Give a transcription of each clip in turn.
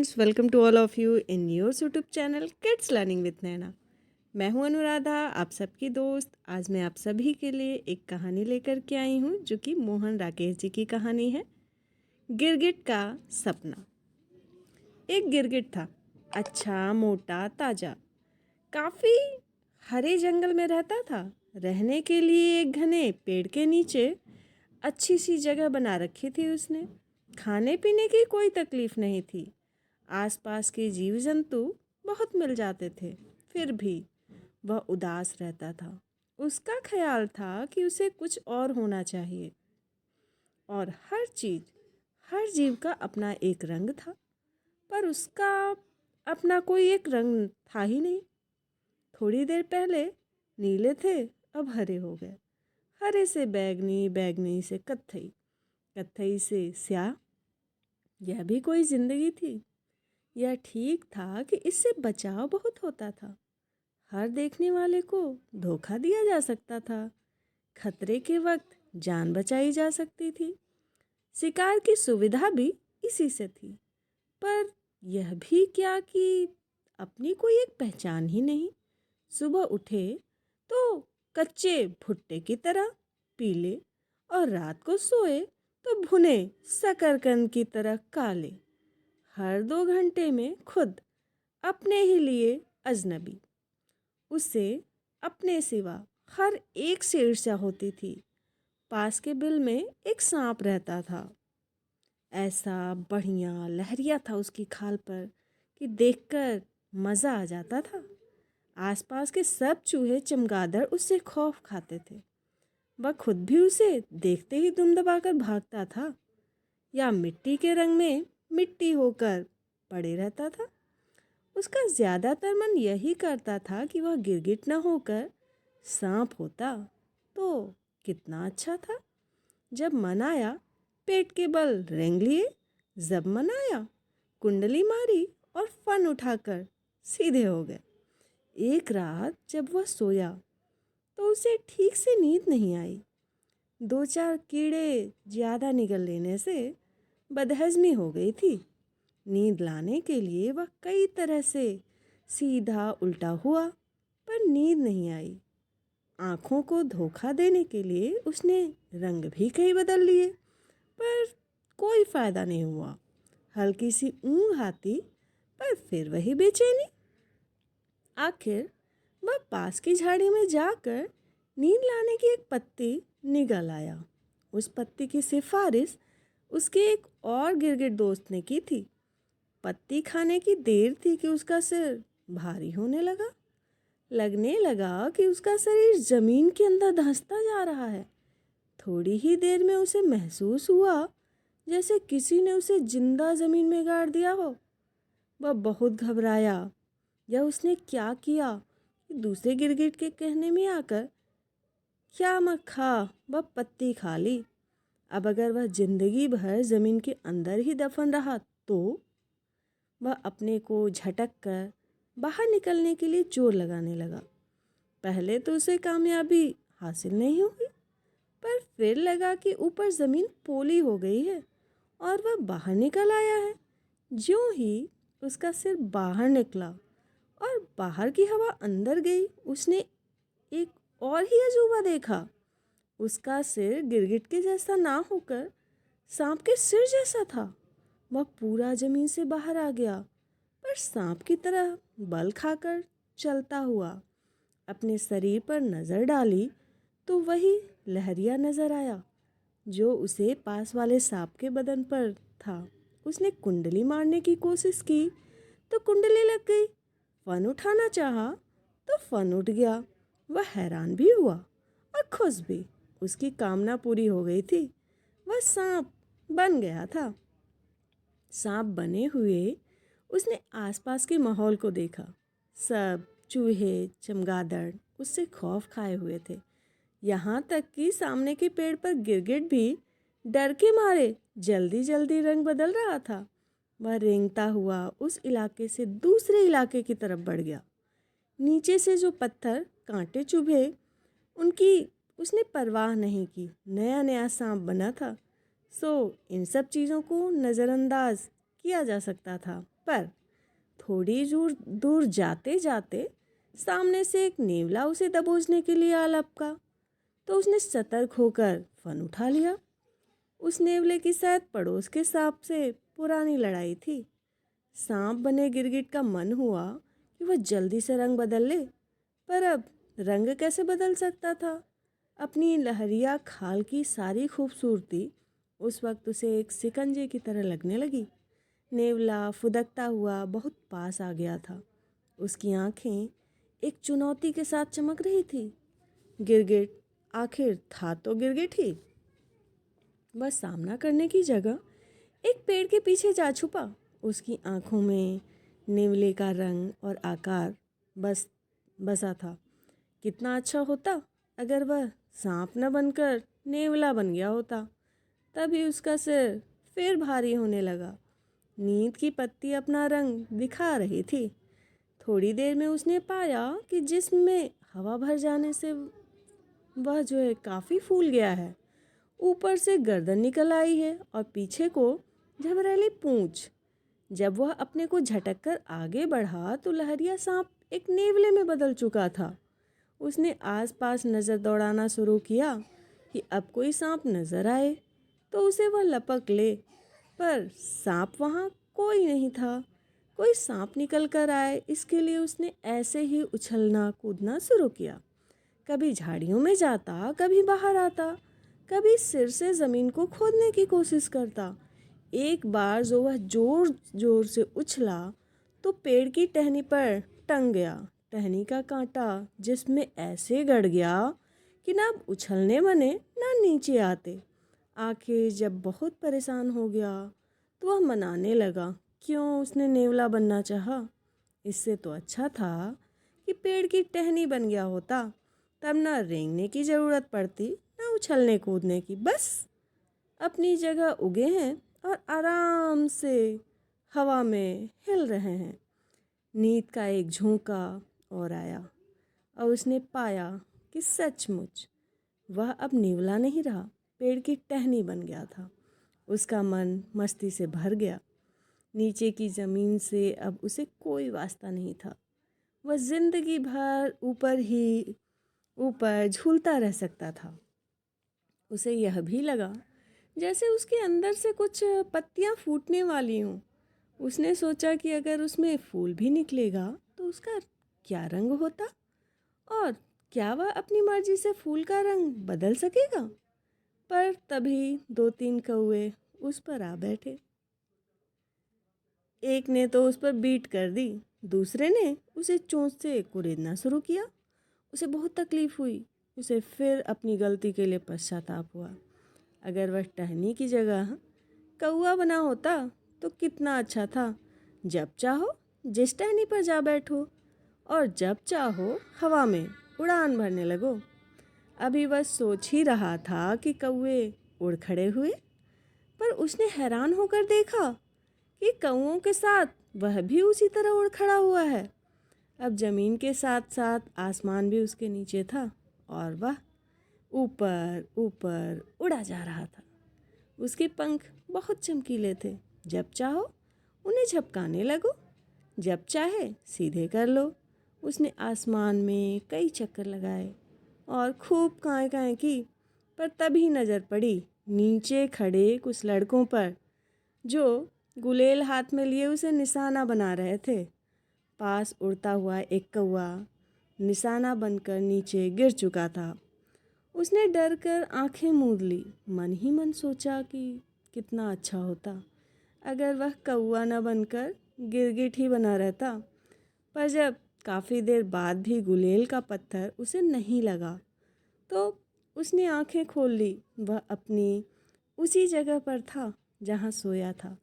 Friends, welcome to all of you in your YouTube channel kids learning with Naina. मैं हूं अनुराधा, आप सबकी दोस्त। आज मैं आप सभी के लिए एक कहानी लेकर के आई हूं जो कि मोहन राकेश जी की कहानी है, गिरगिट का सपना। एक गिरगिट था, अच्छा मोटा ताज़ा, काफ़ी हरे जंगल में रहता था। रहने के लिए एक घने पेड़ के नीचे अच्छी सी जगह बना रखी थी उसने। खाने पीने की कोई तकलीफ़ नहीं थी। आसपास के जीव जंतु बहुत मिल जाते थे, फिर भी वह उदास रहता था। उसका ख्याल था कि उसे कुछ और होना चाहिए। और हर चीज़, हर जीव का अपना एक रंग था, पर उसका अपना कोई एक रंग था ही नहीं। थोड़ी देर पहले नीले थे, अब हरे हो गए। हरे से बैगनी, बैगनी से कत्थई, कत्थई से स्याह। यह भी कोई जिंदगी थी। यह ठीक था कि इससे बचाव बहुत होता था। हर देखने वाले को धोखा दिया जा सकता था। खतरे के वक्त जान बचाई जा सकती थी। शिकार की सुविधा भी इसी से थी। पर यह भी क्या कि अपनी कोई एक पहचान ही नहीं। सुबह उठे तो कच्चे भुट्टे की तरह पीले, और रात को सोए तो भुने शकरकंद की तरह काले। हर 2 घंटे में खुद अपने ही लिए अजनबी। उसे अपने सिवा हर एक से ईर्ष्या होती थी। पास के बिल में एक सांप रहता था। ऐसा बढ़िया लहरिया था उसकी खाल पर कि देखकर मज़ा आ जाता था। आसपास के सब चूहे चमगादड़ उससे खौफ खाते थे। वह खुद भी उसे देखते ही दुम दबाकर भागता था, या मिट्टी के रंग में मिट्टी होकर पड़े रहता था। उसका ज़्यादातर मन यही करता था कि वह गिरगिट न होकर सांप होता तो कितना अच्छा था। जब मन आया पेट के बल रेंग लिए, जब मन आया कुंडली मारी और फन उठाकर सीधे हो गए। एक रात जब वह सोया तो उसे ठीक से नींद नहीं आई। 2-4 कीड़े ज़्यादा निगल लेने से बदहज़मी हो गई थी। नींद लाने के लिए वह कई तरह से सीधा उल्टा हुआ, पर नींद नहीं आई। आँखों को धोखा देने के लिए उसने रंग भी कई बदल लिए, पर कोई फ़ायदा नहीं हुआ। हल्की सी ऊँघ आती, पर फिर वही बेचैनी। आखिर वह पास की झाड़ी में जाकर नींद लाने की एक पत्ती निगल आया। उस पत्ती की सिफारिश उसके एक और गिरगिट दोस्त ने की थी। पत्ती खाने की देर थी कि उसका सिर भारी होने लगा। लगने लगा कि उसका शरीर जमीन के अंदर धंसता जा रहा है। थोड़ी ही देर में उसे महसूस हुआ जैसे किसी ने उसे जिंदा जमीन में गाड़ दिया हो। वह बहुत घबराया। या उसने क्या किया कि दूसरे गिरगिट के कहने में आकर क्या मक्खा वह पत्ती खा ली। अब अगर वह जिंदगी भर जमीन के अंदर ही दफन रहा तो वह अपने को झटक कर बाहर निकलने के लिए जोर लगाने लगा। पहले तो उसे कामयाबी हासिल नहीं हुई, पर फिर लगा कि ऊपर ज़मीन पोली हो गई है और वह बाहर निकल आया है। ज्यों ही उसका सिर बाहर निकला और बाहर की हवा अंदर गई, उसने एक और ही अजूबा देखा। उसका सिर गिरगिट के जैसा ना होकर सांप के सिर जैसा था। वह पूरा जमीन से बाहर आ गया, पर सांप की तरह बल खाकर चलता हुआ। अपने शरीर पर नज़र डाली तो वही लहरिया नज़र आया जो उसे पास वाले सांप के बदन पर था। उसने कुंडली मारने की कोशिश की तो कुंडली लग गई। फन उठाना चाहा तो फन उठ गया। वह हैरान भी हुआ और खुश भी। उसकी कामना पूरी हो गई थी। वह सांप बन गया था। सांप बने हुए उसने आसपास के माहौल को देखा। सब चूहे चमगादड़ उससे खौफ खाए हुए थे। यहाँ तक कि सामने के पेड़ पर गिरगिट भी डर के मारे जल्दी जल्दी रंग बदल रहा था। वह रेंगता हुआ उस इलाके से दूसरे इलाके की तरफ बढ़ गया। नीचे से जो पत्थर कांटे चुभे उनकी उसने परवाह नहीं की। नया नया सांप बना था, सो इन सब चीज़ों को नज़रअंदाज किया जा सकता था। पर थोड़ी दूर दूर जाते जाते सामने से एक नेवला उसे दबोचने के लिए आ लपका। तो उसने सतर्क होकर फन उठा लिया। उस नेवले की शायद पड़ोस के सांप से पुरानी लड़ाई थी। सांप बने गिरगिट का मन हुआ कि वह जल्दी से रंग बदल ले, पर अब रंग कैसे बदल सकता था? अपनी लहरिया खाल की सारी खूबसूरती उस वक्त उसे एक शिकंजे की तरह लगने लगी। नेवला फुदकता हुआ बहुत पास आ गया था। उसकी आंखें एक चुनौती के साथ चमक रही थी। गिरगिट आखिर था तो गिरगिट ही। वह सामना करने की जगह एक पेड़ के पीछे जा छुपा। उसकी आंखों में नेवले का रंग और आकार बसा था। कितना अच्छा होता अगर वह सांप न बनकर नेवला बन गया होता। तभी उसका सिर फिर भारी होने लगा। नींद की पत्ती अपना रंग दिखा रही थी। थोड़ी देर में उसने पाया कि जिस्म में हवा भर जाने से वह जो है काफ़ी फूल गया है। ऊपर से गर्दन निकल आई है और पीछे को झबरेली पूंछ। जब वह अपने को झटक कर आगे बढ़ा तो लहरिया सांप एक नेवले में बदल चुका था। उसने आसपास नज़र दौड़ाना शुरू किया कि अब कोई सांप नज़र आए तो उसे वह लपक ले, पर सांप वहाँ कोई नहीं था। कोई सांप निकल कर आए इसके लिए उसने ऐसे ही उछलना कूदना शुरू किया। कभी झाड़ियों में जाता, कभी बाहर आता, कभी सिर से ज़मीन को खोदने की कोशिश करता। एक बार जो वह जोर जोर से उछला तो पेड़ की टहनी पर टंग गया। टहनी का कांटा जिसमें ऐसे गड़ गया कि ना उछलने बने ना नीचे आते। आखिर जब बहुत परेशान हो गया तो वह मनाने लगा क्यों उसने नेवला बनना चाहा। इससे तो अच्छा था कि पेड़ की टहनी बन गया होता, तब ना रेंगने की ज़रूरत पड़ती ना उछलने कूदने की। बस अपनी जगह उगे हैं और आराम से हवा में हिल रहे हैं। नींद का एक झोंका और आया और उसने पाया कि सचमुच वह अब नेवला नहीं रहा, पेड़ की टहनी बन गया था। उसका मन मस्ती से भर गया। नीचे की ज़मीन से अब उसे कोई वास्ता नहीं था। वह जिंदगी भर ऊपर ही ऊपर झूलता रह सकता था। उसे यह भी लगा जैसे उसके अंदर से कुछ पत्तियां फूटने वाली हों। उसने सोचा कि अगर उसमें फूल भी निकलेगा तो उसका क्या रंग होता, और क्या वह अपनी मर्जी से फूल का रंग बदल सकेगा। पर तभी दो तीन कौवे उस पर आ बैठे। एक ने तो उस पर बीट कर दी, दूसरे ने उसे चोंच से कुरेदना शुरू किया। उसे बहुत तकलीफ हुई। उसे फिर अपनी गलती के लिए पश्चाताप हुआ। अगर वह टहनी की जगह कौवा बना होता तो कितना अच्छा था। जब चाहो जिस टहनी पर जा बैठो और जब चाहो हवा में उड़ान भरने लगो। अभी वह सोच ही रहा था कि कौवे उड़ खड़े हुए, पर उसने हैरान होकर देखा कि कौवों के साथ वह भी उसी तरह उड़ खड़ा हुआ है। अब ज़मीन के साथ साथ आसमान भी उसके नीचे था और वह ऊपर ऊपर उड़ा जा रहा था। उसके पंख बहुत चमकीले थे। जब चाहो उन्हें झपकाने लगो, जब चाहे सीधे कर लो। उसने आसमान में कई चक्कर लगाए और खूब काएं काएं की, पर तभी नज़र पड़ी नीचे खड़े कुछ लड़कों पर जो गुलेल हाथ में लिए उसे निशाना बना रहे थे। पास उड़ता हुआ एक कौवा निशाना बनकर नीचे गिर चुका था। उसने डर कर आँखें मूंद ली। मन ही मन सोचा कि कितना अच्छा होता अगर वह कौवा न बनकर गिरगिट ही बना रहता। पर जब काफ़ी देर बाद भी गुलेल का पत्थर उसे नहीं लगा तो उसने आँखें खोल ली। वह अपनी उसी जगह पर था जहाँ सोया था।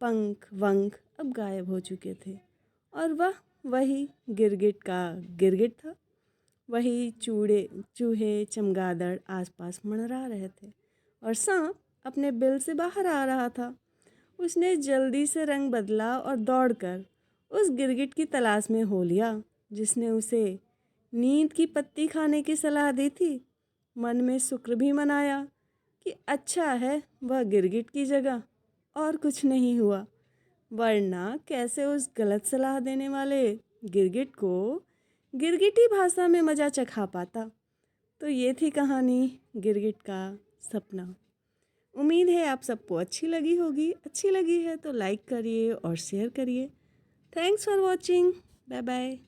पंख वंख अब गायब हो चुके थे और वह वही गिरगिट का गिरगिट था। वही चूहे चमगादड़ आसपास मंडरा रहे थे और सांप अपने बिल से बाहर आ रहा था। उसने जल्दी से रंग बदला और दौड़कर उस गिरगिट की तलाश में हो लिया जिसने उसे नींद की पत्ती खाने की सलाह दी थी। मन में शुक्र भी मनाया कि अच्छा है वह गिरगिट की जगह और कुछ नहीं हुआ। वरना कैसे उस गलत सलाह देने वाले गिरगिट को गिरगिटी भाषा में मज़ा चखा पाता। तो ये थी कहानी गिरगिट का सपना। उम्मीद है आप सबको अच्छी लगी होगी। अच्छी लगी है तो लाइक करिए और शेयर करिए। Thanks for watching. Bye bye.